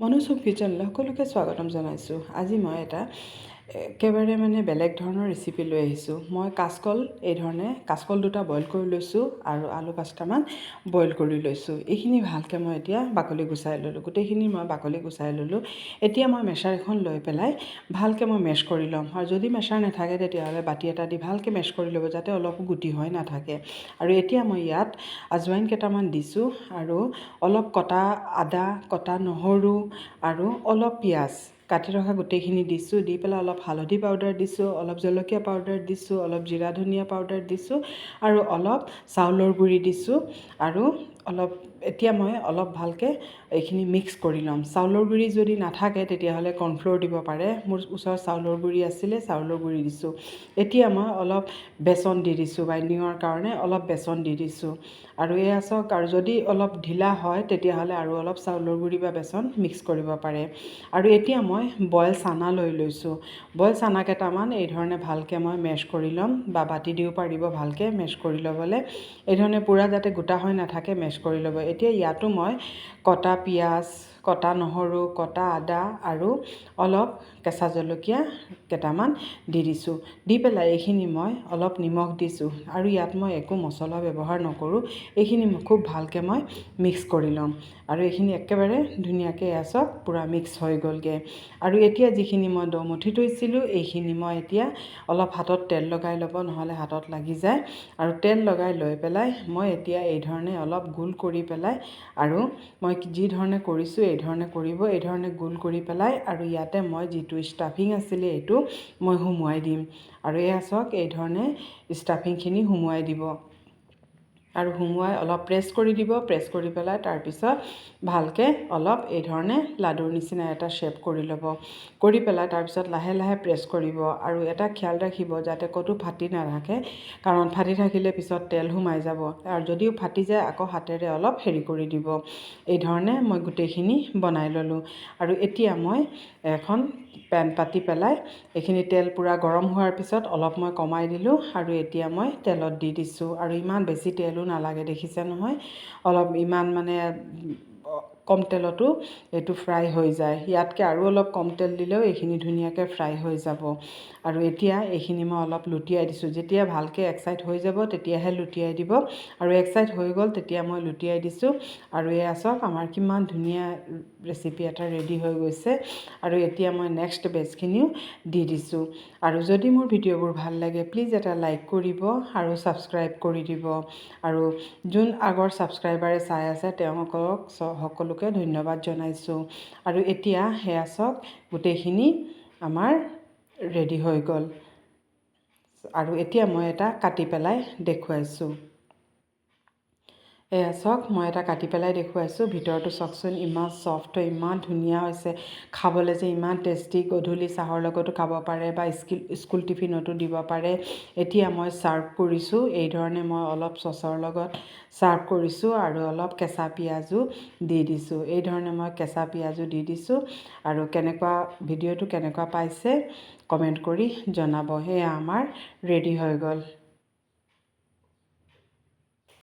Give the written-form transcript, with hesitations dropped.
মনোসুখ কিচেনলৈ সকলোকে স্বাগতম জনাইছোঁ। আজি মই এটা একেবাৰে বেলেগ ধৰণৰ ৰেচিপি লৈ আহিছোঁ। মই কাচকল কাচকল দুটা বইল কৰি লৈছোঁ আৰু আলু 5টামান বইল কৰি লৈছোঁ। এইখিনি ভালকৈ মই এতিয়া বাকলি গুচাই ল'লোঁ। গোটেইখিনি মই বাকলি গুচাই ল'লোঁ। এতিয়া মই মেছাৰ এখন লৈ পেলাই ভালকৈ মই মেছ কৰি ল'ম। আৰু যদি মেছাৰ নাথাকে তেতিয়াহ'লে বাতি এটা দি ভালকৈ মেছ কৰি ল'ব, যাতে অলপো গুটি হৈ নাথাকে। আৰু এতিয়া মই ইয়াত আজৱাইন কেইটামান দিছোঁ আৰু অলপ কটা আদা, কটা নহৰু আৰু অলপ পিঁয়াজ কাটি ৰখা গোটেইখিনি দিছোঁ। দি পেলাই অলপ হালধি পাউডাৰ দিছোঁ, অলপ জলকীয়া পাউডাৰ দিছোঁ, অলপ জিৰা ধনিয়া পাউডাৰ দিছোঁ আৰু অলপ চাউলৰ গুড়ি দিছোঁ। আৰু এতিয়া মই অলপ ভালকৈ এইখিনি মিক্স কৰি ল'ম। চাউলৰ গুড়ি যদি নাথাকে তেতিয়াহ'লে কৰ্ণফ্ল'ৰ দিব পাৰে। মোৰ ওচৰত চাউলৰ গুড়ি আছিলে, চাউলৰ গুড়ি দিছোঁ। এতিয়া মই অলপ বেচন দি দিছোঁ, বাইণ্ডিঙৰ কাৰণে অলপ বেচন দি দিছোঁ। আৰু এয়া চাওক, আৰু যদি অলপ ঢিলা হয় তেতিয়াহ'লে আৰু অলপ চাউলৰ গুড়ি বা বেচন মিক্স কৰিব পাৰে। আৰু এতিয়া মই বইল চানা লৈ লৈছোঁ। বইল চানা কেইটামান এই ধৰণে ভালকৈ মই মেছ কৰি ল'ম, বা বাতি দিও পাৰিব ভালকৈ মেছ কৰি ল'বলৈ। এই ধৰণে পূৰা যাতে গোটা হৈ নাথাকে মেছ কৰি ল'ব। এতিয়া ইয়াতো মই কটা পিঁয়াজ, কটা নহৰু, কটা আদা আৰু অলপ কেঁচা জলকীয়া কেইটামান দি দিছোঁ। দি পেলাই এইখিনি মই অলপ নিমখ দিছোঁ। আৰু ইয়াত মই একো মছলা ব্যৱহাৰ নকৰোঁ। এইখিনি খুব ভালকৈ মই মিক্স কৰি ল'ম। আৰু এইখিনি একেবাৰে ধুনীয়াকৈ চাওক পূৰা মিক্স হৈ গ'লগৈ। আৰু এতিয়া যিখিনি মই দৌ মঠি থৈছিলোঁ এইখিনি মই এতিয়া অলপ হাতত তেল লগাই ল'ব, নহ'লে হাতত লাগি যায়। আৰু তেল লগাই লৈ পেলাই মই এতিয়া এই ধৰণে অলপ গোল কৰি পেলাই, আৰু মই যি ধৰণে কৰিছোঁ এই ধৰণে কৰিব, এই ধৰণে গোল কৰি পেলাই আৰু ইয়াতে মই যিটো ষ্টাফিং আছিলে এইটো মই সুমুৱাই দিম। আৰু এয়া চাওক এই ধৰণে ষ্টাফিংখিনি সুমুৱাই দিব। আৰু সুমুৱাই অলপ প্ৰেছ কৰি দিব। প্ৰেছ কৰি পেলাই তাৰপিছত ভালকৈ অলপ এই ধৰণে লাডুৰ নিচিনা এটা শ্বেপ কৰি ল'ব। কৰি পেলাই তাৰপিছত লাহে লাহে প্ৰেছ কৰিব। আৰু এটা খিয়াল ৰাখিব যাতে ক'তো ফাটি নাথাকে, কাৰণ ফাটি থাকিলে পিছত তেল সোমাই যাব। আৰু যদিও ফাটি যায় আকৌ হাতেৰে অলপ হেৰি কৰি দিব। এই ধৰণে মই গোটেইখিনি বনাই ল'লোঁ। আৰু এতিয়া মই এখন পেন পাতি পেলাই এইখিনি তেল পূৰা গৰম হোৱাৰ পিছত অলপ মই কমাই দিলোঁ। আৰু এতিয়া মই তেলত দি দিছোঁ। আৰু ইমান বেছি তেলো নালাগে, দেখিছে নহয়, অলপ ইমান কম তেলতো এইটো ফ্ৰাই হৈ যায়। ইয়াতকৈ আৰু অলপ কম তেল দিলেও এইখিনি ধুনীয়াকৈ ফ্ৰাই হৈ যাব। আৰু এতিয়া এইখিনি মই অলপ লুটিয়াই দিছোঁ। যেতিয়া ভালকৈ এক চাইড হৈ যাব তেতিয়াহে লুটিয়াই দিব। আৰু এক চাইড হৈ গ'ল তেতিয়া মই লুটিয়াই দিছোঁ। আৰু এয়া চাওক আমাৰ কিমান ধুনীয়া ৰেচিপি এটা ৰেডি হৈ গৈছে। আৰু এতিয়া মই নেক্সট বেচখিনিও দি দিছোঁ। আৰু যদি মোৰ ভিডিঅ'বোৰ ভাল লাগে প্লিজ এটা লাইক কৰিব আৰু ছাবস্ক্ৰাইব কৰি দিব। আৰু যোন আগৰ ছাবস্ক্ৰাইবাৰে চাই আছে তেওঁলোকক সকলোকে ধন্যবাদ জনাইছোঁ। আৰু এতিয়া সেয়া চাওক গোটেইখিনি আমাৰ ৰেডি হৈ গ'ল। আৰু এতিয়া মই এটা কাটি পেলাই দেখুৱাইছোঁ। এয়া চাওক মই এটা কাটি পেলাই দেখুৱাইছোঁ। ভিতৰটো চাওকচোন ইমান ছফ্ট হয়, ইমান ধুনীয়া হৈছে। খাবলৈ যে ইমান টেষ্টি, গধূলি চাহৰ লগতো খাব পাৰে বা স্কুল টিফিনতো দিব পাৰে। এতিয়া মই ছাৰ্ভ কৰিছোঁ। এই ধৰণে মই অলপ চচৰ লগত ছাৰ্ভ কৰিছোঁ আৰু অলপ কেঁচা পিঁয়াজো দি দিছোঁ। এই ধৰণে মই কেঁচা পিঁয়াজো দি দিছোঁ। আৰু ভিডিঅ'টো কেনেকুৱা পাইছে কমেণ্ট কৰি জনাব। সেয়া আমাৰ ৰেডি হৈ গ'ল।